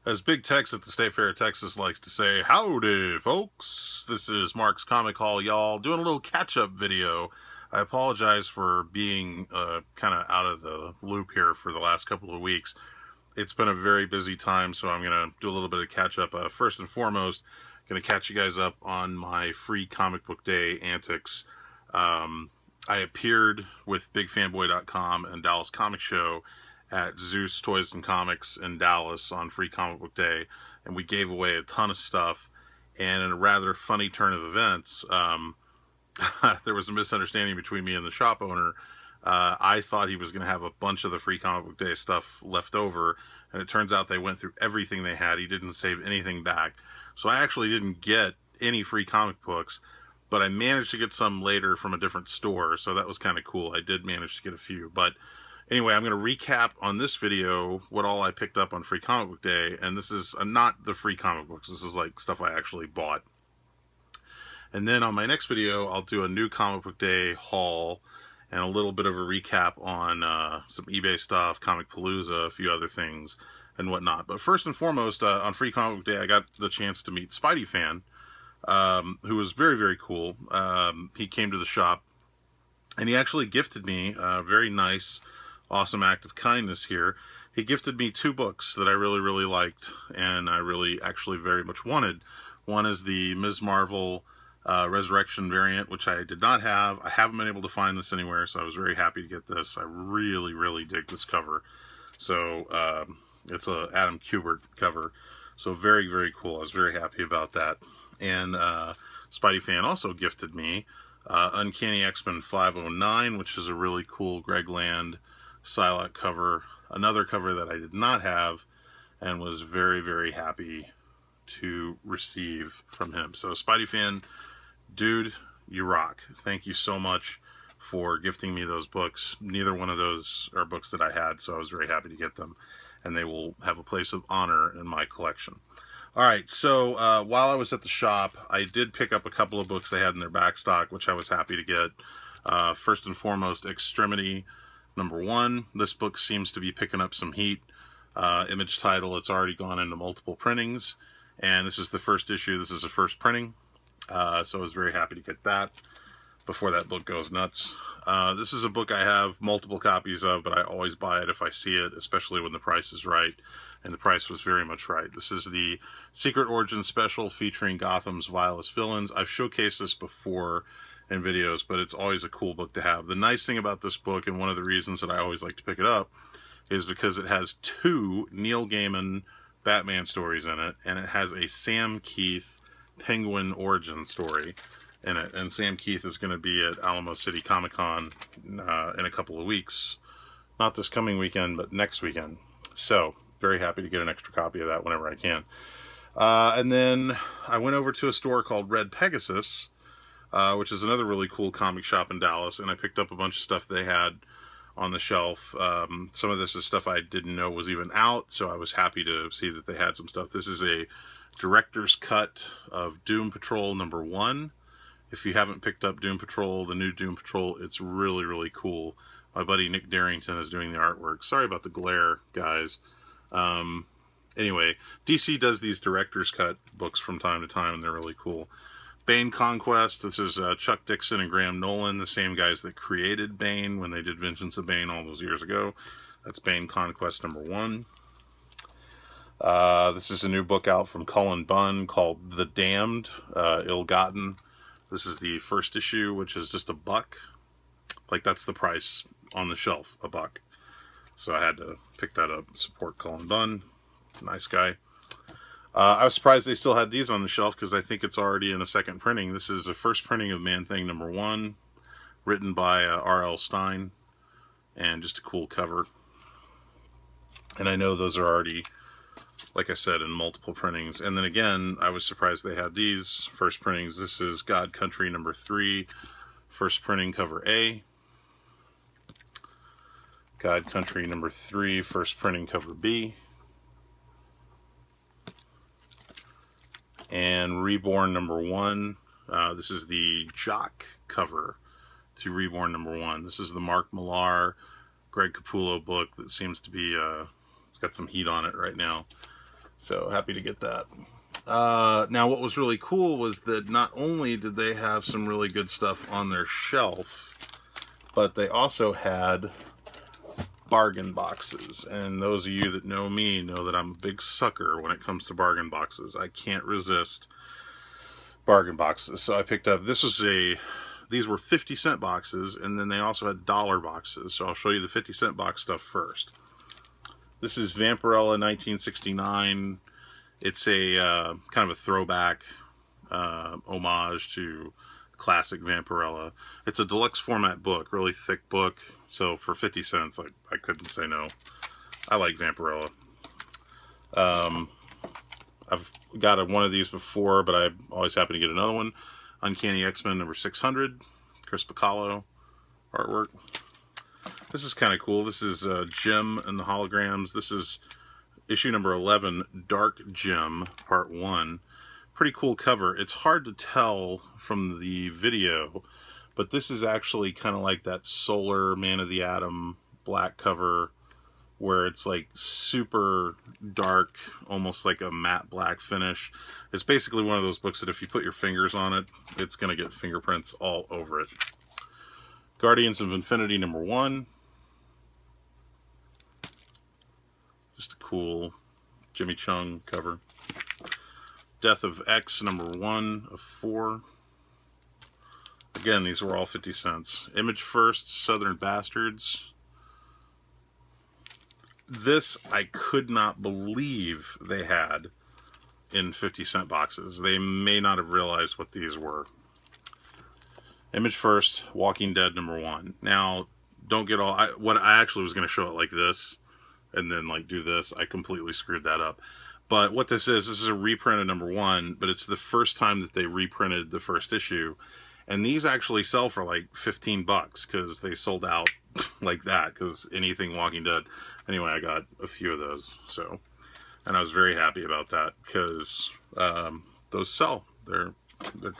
As Big Tex at the State Fair of Texas likes to say, howdy, folks. This is Mark's Comic Haul, y'all. Doing a little catch-up video. I apologize for being kind of out of the loop here for the last couple of weeks. It's been a very busy time, so I'm going to do a little bit of catch-up. First and foremost, going to catch you guys up on my free comic book day antics. I appeared with BigFanboy.com and Dallas Comic Show at Zeus Toys Comics in Dallas on Free Comic Book Day, and we gave away a ton of stuff. And in a rather funny turn of events, there was a misunderstanding between me and the shop owner. I thought he was going to have a bunch of the Free Comic Book Day stuff left over, and it turns out they went through everything they had. He didn't save anything back. So I actually didn't get any free comic books, but I managed to get some later from a different store, so that was kind of cool. I did manage to get a few, but anyway, I'm going to recap on this video what all I picked up on Free Comic Book Day, and this is not the free comic books. This is like stuff I actually bought. And then on my next video, I'll do a new Comic Book Day haul and a little bit of a recap on some eBay stuff, Comic Palooza, a few other things, and whatnot. But first and foremost, on Free Comic Book Day, I got the chance to meet Spidey Fan, who was very, very cool. He came to the shop, and he actually gifted me a very nice, awesome act of kindness here. He gifted me two books that I really, really liked, and I really actually very much wanted. One is the Ms. Marvel Resurrection variant, which I did not have. I haven't been able to find this anywhere, so I was very happy to get this. I really, really dig this cover. So it's a Adam Kubert cover, so very, very cool. I was very happy about that. And Spidey Fan also gifted me Uncanny X-Men 509, which is a really cool Greg Land Psylocke cover, another cover that I did not have and was very, very happy to receive from him. So Spidey Fan, dude, you rock. Thank you so much for gifting me those books. Neither one of those are books that I had, so I was very happy to get them, and they will have a place of honor in my collection. All right, so while I was at the shop, I did pick up a couple of books they had in their back stock, which I was happy to get. First and foremost, Extremity #1. This book seems to be picking up some heat. Image title, it's already gone into multiple printings, and this is the first issue. This is the first printing, so I was very happy to get that before that book goes nuts. This is a book I have multiple copies of, but I always buy it if I see it, especially when the price is right, and the price was very much right. This is the Secret Origin Special featuring Gotham's vilest villains. I've showcased this before in videos, but it's always a cool book to have. The nice thing about this book, and one of the reasons that I always like to pick it up, is because it has two Neil Gaiman Batman stories in it, and it has a Sam Keith Penguin origin story in it. And Sam Keith is going to be at Alamo City Comic Con in a couple of weeks. Not this coming weekend, but next weekend. So, very happy to get an extra copy of that whenever I can. And then I went over to a store called Red Pegasus, which is another really cool comic shop in Dallas, and I picked up a bunch of stuff they had on the shelf. Some of this is stuff I didn't know was even out, so I was happy to see that they had some stuff. This is a director's cut of Doom Patrol #1. If you haven't picked up Doom Patrol, the new Doom Patrol, it's really, really cool. My buddy Nick Darrington is doing the artwork. Sorry about the glare, guys. Anyway, DC does these director's cut books from time to time, and they're really cool. Bane Conquest, this is Chuck Dixon and Graham Nolan, the same guys that created Bane when they did Vengeance of Bane all those years ago. That's Bane Conquest #1. This is a new book out from Cullen Bunn called The Damned, Ill-Gotten. This is the first issue, which is just $1. Like, that's the price on the shelf, $1. So I had to pick that up, support Cullen Bunn. Nice guy. I was surprised they still had these on the shelf because I think it's already in a second printing. This is the first printing of Man-Thing #1, written by R.L. Stine, and just a cool cover. And I know those are already, like I said, in multiple printings. And then again, I was surprised they had these first printings. This is God Country #3, first printing, cover A. God Country #3, first printing, cover B. And Reborn #1. This is the Jock cover to Reborn #1. This is the Mark Millar, Greg Capullo book that seems to be, it's got some heat on it right now. So happy to get that. Now what was really cool was that not only did they have some really good stuff on their shelf, but they also had bargain boxes. And those of you that know me know that I'm a big sucker when it comes to bargain boxes. I can't resist bargain boxes. So I picked up, these were 50-cent boxes, and then they also had dollar boxes. So I'll show you the 50-cent box stuff first. This is Vampirella 1969. It's a kind of a throwback homage to classic Vampirella. It's a deluxe format book, really thick book. So for 50 cents, I couldn't say no. I like Vampirella. I've got one of these before, but I'm always happy to get another one. Uncanny X-Men number 600, Chris Bacallo artwork. This is kind of cool. This is Jim and the Holograms. This is issue number 11, Dark Jim, part 1. Pretty cool cover. It's hard to tell from the video, but this is actually kind of like that Solar Man of the Atom black cover, where it's like super dark, almost like a matte black finish. It's basically one of those books that if you put your fingers on it, it's going to get fingerprints all over it. Guardians of Infinity number 1. Just a cool Jimmy Chung cover. Death of X number 1 of 4. Again, these were all 50 cents. Image First, Southern Bastards. This I could not believe they had in 50-cent boxes. They may not have realized what these were. Image First, Walking Dead number 1. Now, don't get all... I actually was going to show it like this, and then like do this. I completely screwed that up. But what this is a reprint of number 1, but it's the first time that they reprinted the first issue. And these actually sell for like 15 bucks because they sold out like that, because anything Walking Dead. Anyway, I got a few of those. So, and I was very happy about that because those sell. They're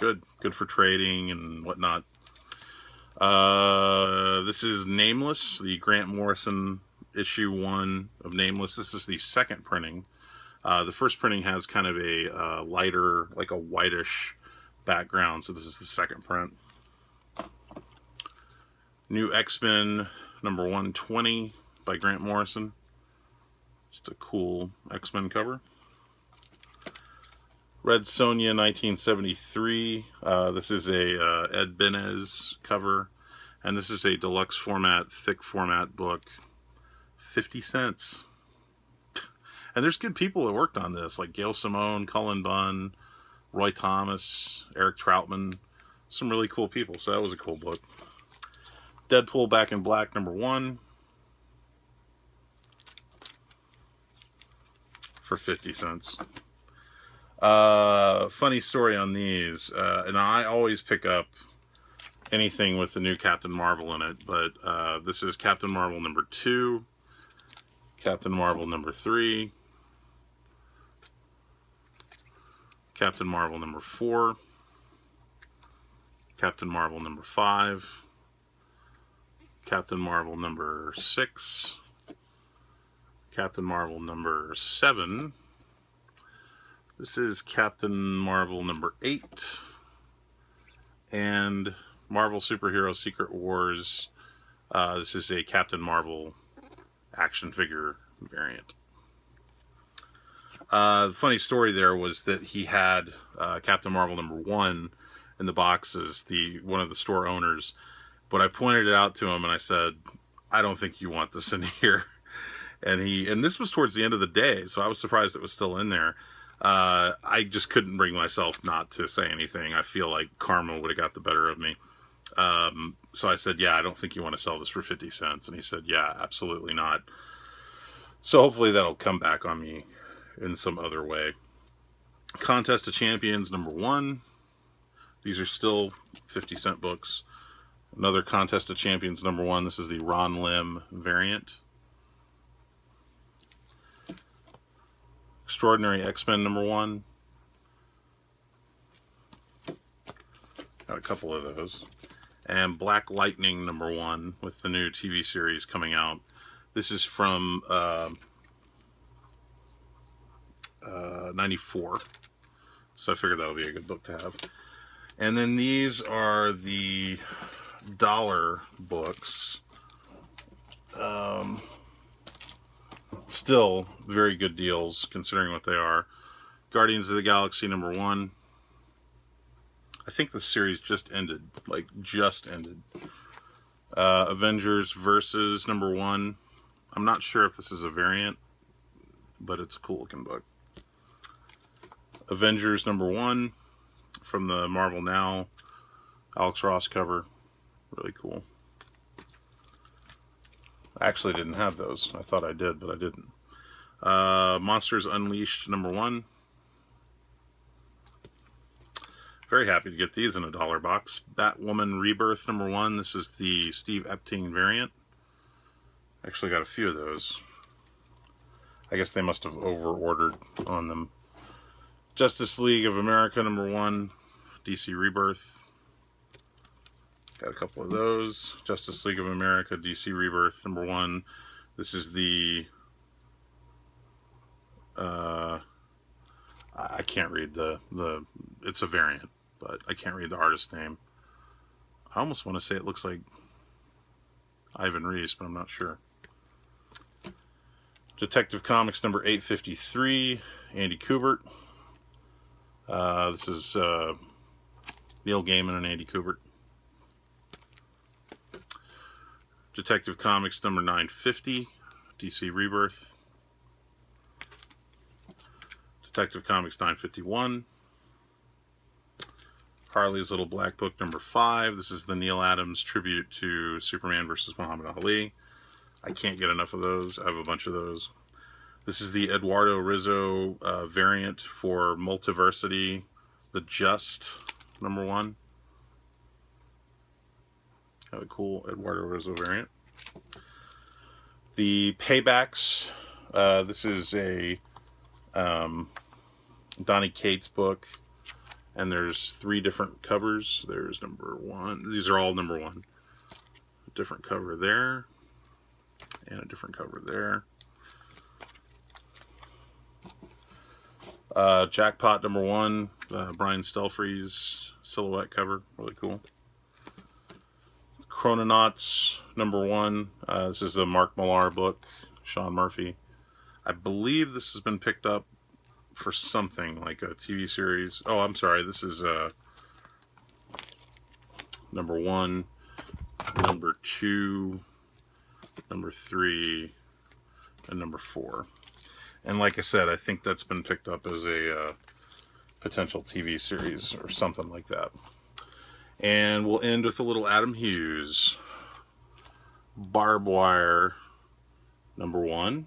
good for trading and whatnot. This is Nameless, the Grant Morrison issue 1 of Nameless. This is the second printing. The first printing has kind of a lighter, like a whitish background, so this is the second print. New X-Men number 120 by Grant Morrison. Just a cool X-Men cover. Red Sonja 1973. This is a Ed Benez cover, and this is a deluxe format, thick format book. 50 cents. And there's good people that worked on this, like Gail Simone, Cullen Bunn, Roy Thomas, Eric Troutman. Some really cool people, so that was a cool book. Deadpool Back in Black number 1 for 50 cents. Funny story on these, and I always pick up anything with the new Captain Marvel in it, but this is Captain Marvel number 2, Captain Marvel number 3, Captain Marvel number 4, Captain Marvel number 5, Captain Marvel number 6, Captain Marvel number 7, this is Captain Marvel number 8, and Marvel Superhero Secret Wars. This is a Captain Marvel action figure variant. The funny story there was that he had Captain Marvel number 1 in the boxes, one of the store owners, but I pointed it out to him and I said, I don't think you want this in here. And this was towards the end of the day, so I was surprised it was still in there. I just couldn't bring myself not to say anything. I feel like karma would have got the better of me. So I said, yeah, I don't think you want to sell this for 50 cents. And he said, yeah, absolutely not. So hopefully that'll come back on me in some other way. Contest of Champions number 1. These are still 50-cent books. Another Contest of Champions number 1. This is the Ron Lim variant. Extraordinary X-Men number 1. Got a couple of those. And Black Lightning number 1 with the new TV series coming out. This is from 94. So I figured that would be a good book to have. And then these are the dollar books. Still very good deals considering what they are. Guardians of the Galaxy #1. I think the series just ended. Like, just ended. Avengers Versus #1. I'm not sure if this is a variant, but it's a cool looking book. Avengers #1 from the Marvel Now. Alex Ross cover. Really cool. I actually didn't have those. I thought I did, but I didn't. Monsters Unleashed #1. Very happy to get these in a dollar box. Batwoman Rebirth #1. This is the Steve Epting variant. Actually got a few of those. I guess they must have over-ordered on them. Justice League of America #1. DC Rebirth. Got a couple of those. Justice League of America, DC Rebirth #1. This is the... I can't read the... It's a variant, but I can't read the artist's name. I almost want to say it looks like Ivan Reis, but I'm not sure. Detective Comics #853, Andy Kubert. This is Neil Gaiman and Andy Kubert. Detective Comics #950, DC Rebirth. Detective Comics 951. Harley's Little Black Book #5. This is the Neil Adams tribute to Superman vs. Muhammad Ali. I can't get enough of those. I have a bunch of those. This is the Eduardo Rizzo variant for Multiversity, The Just #1. Kind of cool Eduardo Rizzo variant. The Paybacks. This is a Donny Cates book, and there's 3 different covers. There's #1. These are all #1. A different cover there, and a different cover there. Jackpot #1. Brian Stelfree's silhouette cover. Really cool. Chrononauts #1. This is the Mark Millar book. Sean Murphy. I believe this has been picked up for something like a TV series. Oh, I'm sorry. This is #1, #2, #3, and #4. And like I said, I think that's been picked up as a potential TV series or something like that. And we'll end with a little Adam Hughes. Barbed Wire #1.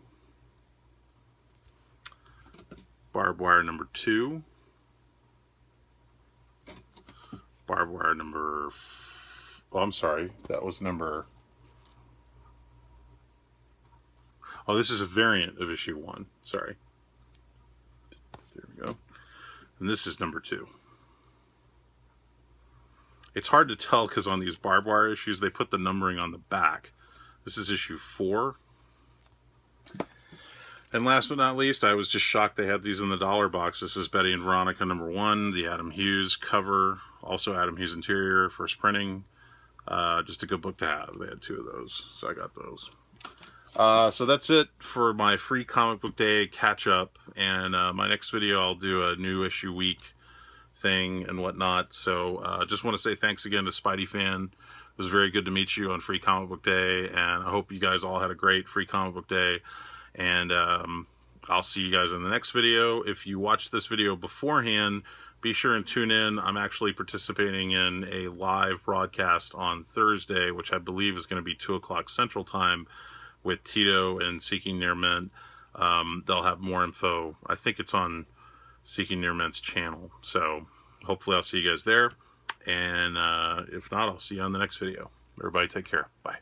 Barbed Wire #2. Barbed Wire oh, I'm sorry. That was number... Oh, this is a variant of issue 1. Sorry. There we go. And this is #2. It's hard to tell because on these Barbed Wire issues, they put the numbering on the back. This is issue 4. And last but not least, I was just shocked they had these in the dollar box. This is Betty and Veronica #1, the Adam Hughes cover, also Adam Hughes interior, first printing. Just a good book to have. They had 2 of those, so I got those. So that's it for my free comic book day catch up. And my next video, I'll do a new issue week thing and whatnot. So just want to say thanks again to Spidey Fan. It was very good to meet you on Free Comic Book Day, and I hope you guys all had a great Free Comic Book Day. And I'll see you guys in the next video. If you watch this video beforehand, be sure and tune in. I'm actually participating in a live broadcast on Thursday, which I believe is going to be 2 o'clock Central Time with Tito and Seeking Near Mint. They'll have more info. I think it's on Seeking Near Mint's channel. So hopefully I'll see you guys there. And if not, I'll see you on the next video. Everybody take care. Bye.